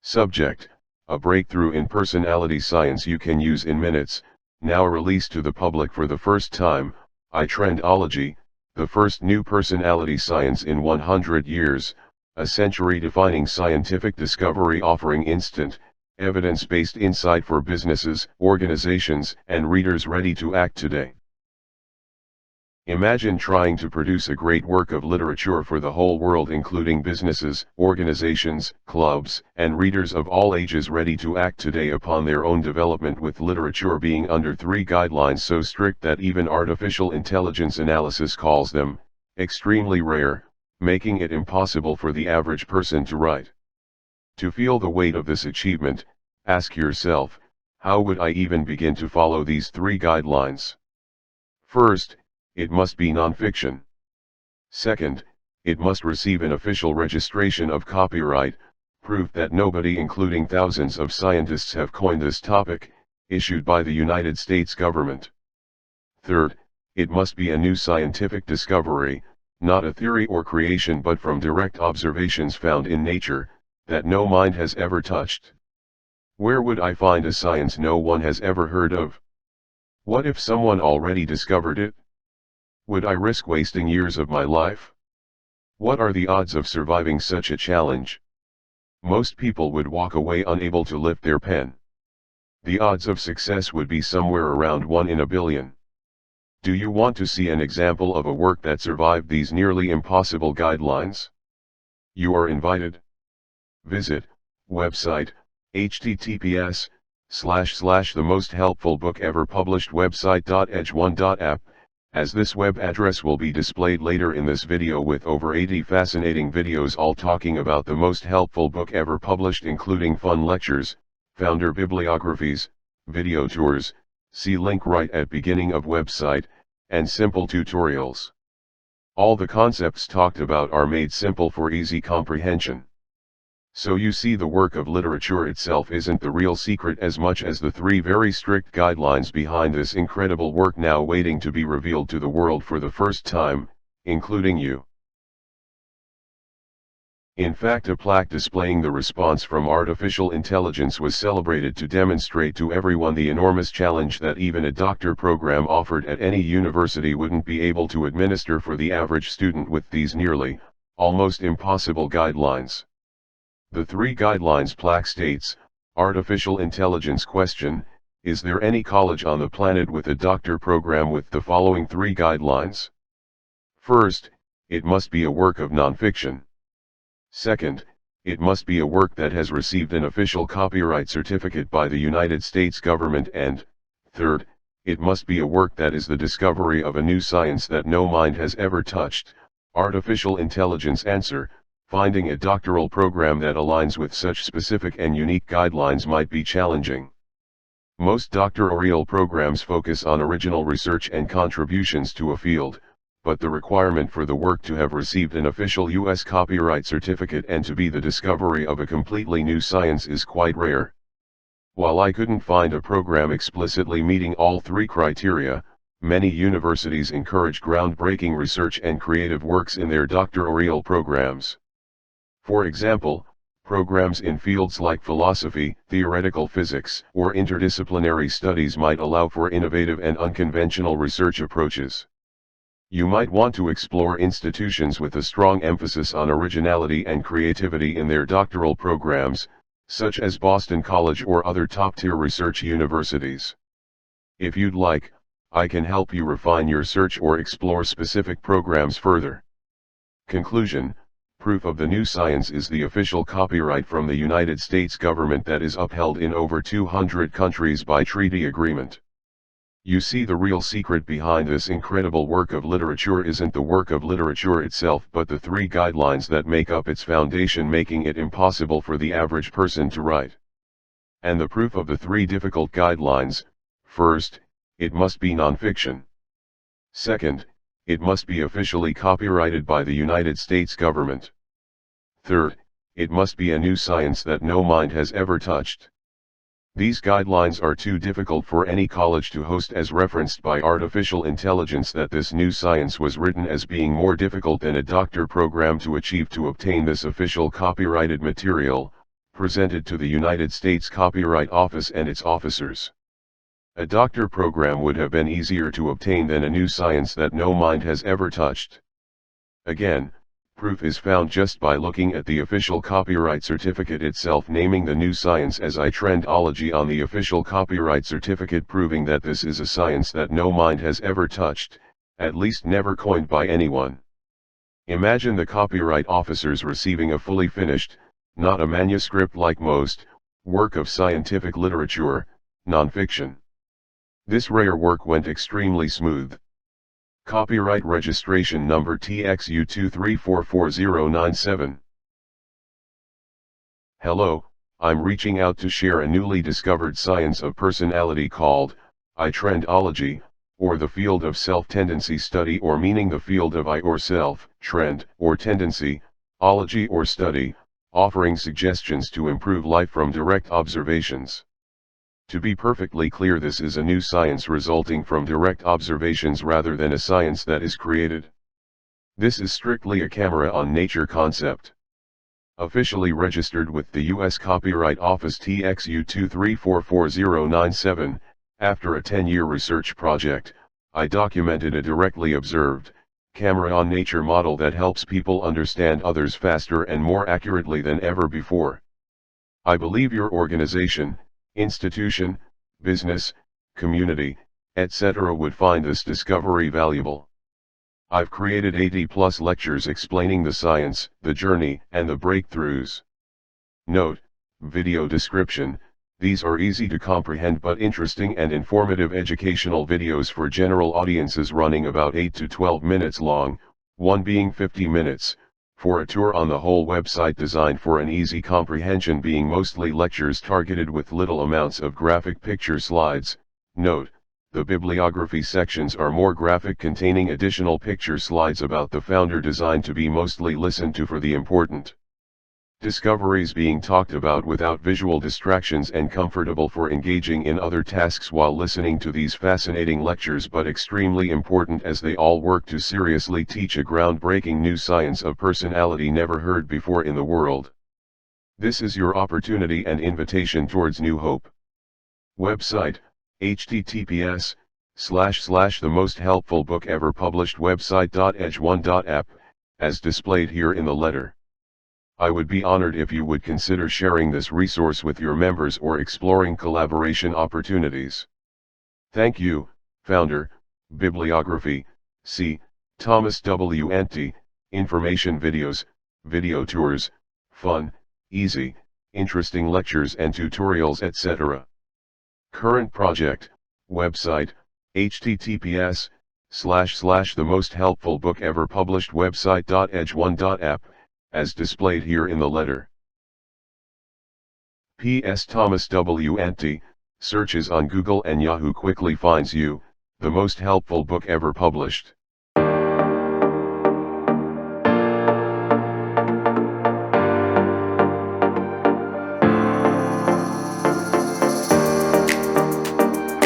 Subject: a breakthrough in personality science you can use in minutes, now released to the public for the first time. Itrendology, the first new personality science in 100 years, a century-defining scientific discovery offering instant, evidence-based insight for businesses, organizations, and readers ready to act today. Imagine trying to produce a great work of literature for the whole world, including businesses, organizations, clubs, and readers of all ages ready to act today upon their own development, with literature being under 3 guidelines so strict that even artificial intelligence analysis calls them extremely rare, making it impossible for the average person to write. To feel the weight of this achievement, ask yourself, how would I even begin to follow these 3 guidelines? First, it must be nonfiction. Second, it must receive an official registration of copyright, proof that nobody, including thousands of scientists, have coined this topic, issued by the United States government. Third, it must be a new scientific discovery, not a theory or creation but from direct observations found in nature, that no mind has ever touched. Where would I find a science no one has ever heard of? What if someone already discovered it? Would I risk wasting years of my life? What are the odds of surviving such a challenge? Most people would walk away unable to lift their pen. The odds of success would be somewhere around 1 in a billion. Do you want to see an example of a work that survived these nearly impossible guidelines? You are invited. Visit website https://themosthelpfulbookeverpublishedwebsite.edge1.app. As this web address will be displayed later in this video with over 80 fascinating videos all talking about the most helpful book ever published, including fun lectures, founder bibliographies, video tours, see link right at beginning of website, and simple tutorials. All the concepts talked about are made simple for easy comprehension. So you see, the work of literature itself isn't the real secret as much as the 3 very strict guidelines behind this incredible work now waiting to be revealed to the world for the first time, including you. In fact, a plaque displaying the response from artificial intelligence was celebrated to demonstrate to everyone the enormous challenge that even a doctor program offered at any university wouldn't be able to administer for the average student with these nearly, almost impossible guidelines. The 3 guidelines plaque states: artificial intelligence question, is there any college on the planet with a doctor program with the following 3 guidelines? First, it must be a work of nonfiction. Second, it must be a work that has received an official copyright certificate by the United States government, and, third, it must be a work that is the discovery of a new science that no mind has ever touched. Artificial intelligence answer: finding a doctoral program that aligns with such specific and unique guidelines might be challenging. Most doctoral programs focus on original research and contributions to a field, but the requirement for the work to have received an official U.S. copyright certificate and to be the discovery of a completely new science is quite rare. While I couldn't find a program explicitly meeting all 3 criteria, many universities encourage groundbreaking research and creative works in their doctoral programs. For example, programs in fields like philosophy, theoretical physics, or interdisciplinary studies might allow for innovative and unconventional research approaches. You might want to explore institutions with a strong emphasis on originality and creativity in their doctoral programs, such as Boston College or other top-tier research universities. If you'd like, I can help you refine your search or explore specific programs further. Conclusion: proof of the new science is the official copyright from the United States government that is upheld in over 200 countries by treaty agreement. You see, the real secret behind this incredible work of literature isn't the work of literature itself but the 3 guidelines that make up its foundation, making it impossible for the average person to write. And the proof of the 3 difficult guidelines: first, it must be nonfiction. Second, it must be officially copyrighted by the United States government. Third, it must be a new science that no mind has ever touched. These guidelines are too difficult for any college to host, as referenced by artificial intelligence that this new science was written as being more difficult than a doctor program to achieve. To obtain this official copyrighted material, presented to the United States Copyright Office and its officers. A doctor program would have been easier to obtain than a new science that no mind has ever touched. Again, proof is found just by looking at the official copyright certificate itself naming the new science as Itrendology on the official copyright certificate, proving that this is a science that no mind has ever touched, at least never coined by anyone. Imagine the copyright officers receiving a fully finished, not a manuscript like most, work of scientific literature, non-fiction. This rare work went extremely smooth. Copyright registration number TXU2344097. Hello, I'm reaching out to share a newly discovered science of personality called Itrendology, or the field of self-tendency study, or meaning the field of I or self, trend, or tendency, ology or study, offering suggestions to improve life from direct observations. To be perfectly clear, this is a new science resulting from direct observations rather than a science that is created. This is strictly a camera on nature concept. Officially registered with the U.S. Copyright Office TXU2344097, after a 10-year research project, I documented a directly observed, camera on nature model that helps people understand others faster and more accurately than ever before. I believe your organization, institution, business, community, etc. would find this discovery valuable. I've created 80+ lectures explaining the science, the journey, and the breakthroughs. Note, video description: these are easy to comprehend but interesting and informative educational videos for general audiences running about 8 to 12 minutes long, one being 50 minutes, for a tour on the whole website designed for an easy comprehension, being mostly lectures targeted with little amounts of graphic picture slides. Note, the bibliography sections are more graphic, containing additional picture slides about the founder designed to be mostly listened to for the important discoveries being talked about without visual distractions, and comfortable for engaging in other tasks while listening to these fascinating lectures, but extremely important as they all work to seriously teach a groundbreaking new science of personality never heard before in the world. This is your opportunity and invitation towards new hope. Website: https:// the most helpful book ever published website.edge1.app, as displayed here in the letter. I would be honored if you would consider sharing this resource with your members or exploring collaboration opportunities. Thank you, Founder. Bibliography: C. Thomas W. Ante. Information videos, video tours, fun, easy, interesting lectures and tutorials, etc. Current project, website, https:// the most helpful book ever published website.edge1.app, as displayed here in the letter. P.S. Thomas W. Ante, searches on Google and Yahoo quickly finds you, the most helpful book ever published.